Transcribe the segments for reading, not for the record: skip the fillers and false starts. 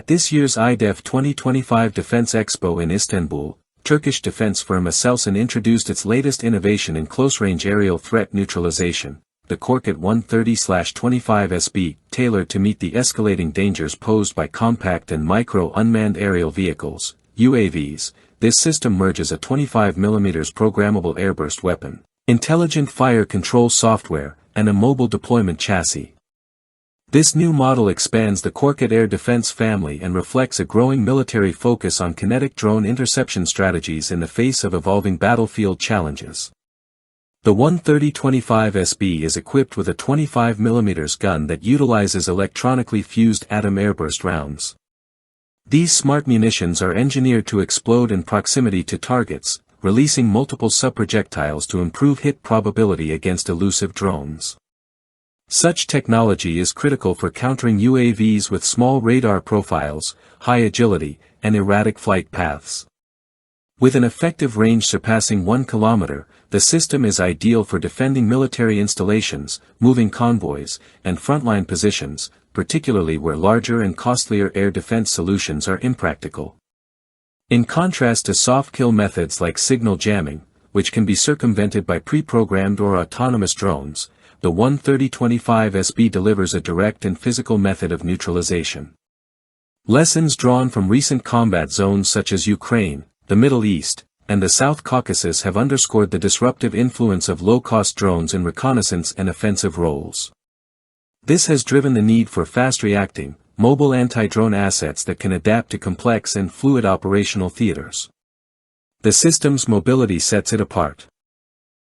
At this year's IDEF 2025 Defense Expo in Istanbul, Turkish defense firm Aselsan introduced its latest innovation in close-range aerial threat neutralization, the KORKUT 130/25SB, tailored to meet the escalating dangers posed by compact and micro unmanned aerial vehicles, UAVs. This system merges a 25mm programmable airburst weapon, intelligent fire control software, and a mobile deployment chassis. This new model expands the KORKUT air defense family and reflects a growing military focus on kinetic drone interception strategies in the face of evolving battlefield challenges. The 130/25SB is equipped with a 25mm gun that utilizes electronically fused atom airburst rounds. These smart munitions are engineered to explode in proximity to targets, releasing multiple subprojectiles to improve hit probability against elusive drones. Such technology is critical for countering UAVs with small radar profiles, high agility, and erratic flight paths. With an effective range surpassing 1 kilometer, the system is ideal for defending military installations, moving convoys, and frontline positions, particularly where larger and costlier air defense solutions are impractical. In contrast to soft-kill methods like signal jamming, which can be circumvented by pre-programmed or autonomous drones, the 130/25SB delivers a direct and physical method of neutralization. Lessons drawn from recent combat zones such as Ukraine, the Middle East, and the South Caucasus have underscored the disruptive influence of low-cost drones in reconnaissance and offensive roles. This has driven the need for fast-reacting, mobile anti-drone assets that can adapt to complex and fluid operational theaters. The system's mobility sets it apart.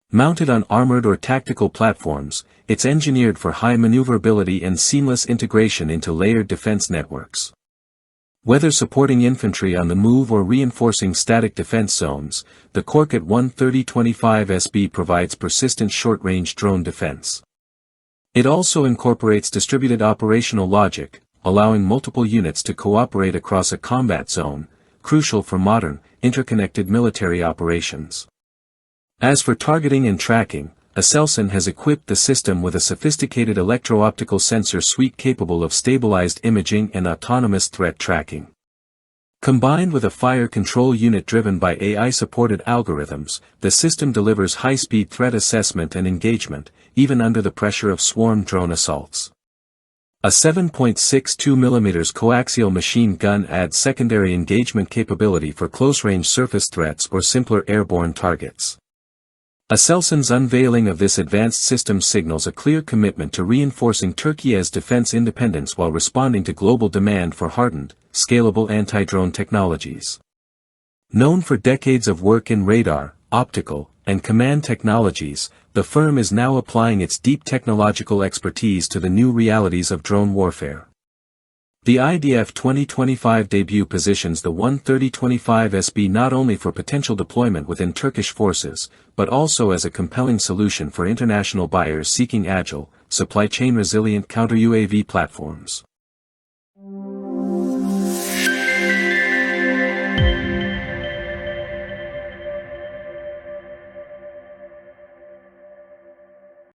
Mounted on armored or tactical platforms, it's engineered for high maneuverability and seamless integration into layered defense networks. Whether supporting infantry on the move or reinforcing static defense zones, the KORKUT 130/25SB provides persistent short-range drone defense. It also incorporates distributed operational logic, allowing multiple units to cooperate across a combat zone, crucial for modern, interconnected military operations. As for targeting and tracking, Aselsan has equipped the system with a sophisticated electro-optical sensor suite capable of stabilized imaging and autonomous threat tracking. Combined with a fire control unit driven by AI-supported algorithms, the system delivers high-speed threat assessment and engagement, even under the pressure of swarm drone assaults. A 7.62mm coaxial machine gun adds secondary engagement capability for close-range surface threats or simpler airborne targets. Aselsan's unveiling of this advanced system signals a clear commitment to reinforcing Turkey's defense independence while responding to global demand for hardened, scalable anti-drone technologies. Known for decades of work in radar, optical, and command technologies, the firm is now applying its deep technological expertise to the new realities of drone warfare. The IDEF 2025 debut positions the 130/25SB not only for potential deployment within Turkish forces, but also as a compelling solution for international buyers seeking agile, supply chain resilient counter-UAV platforms.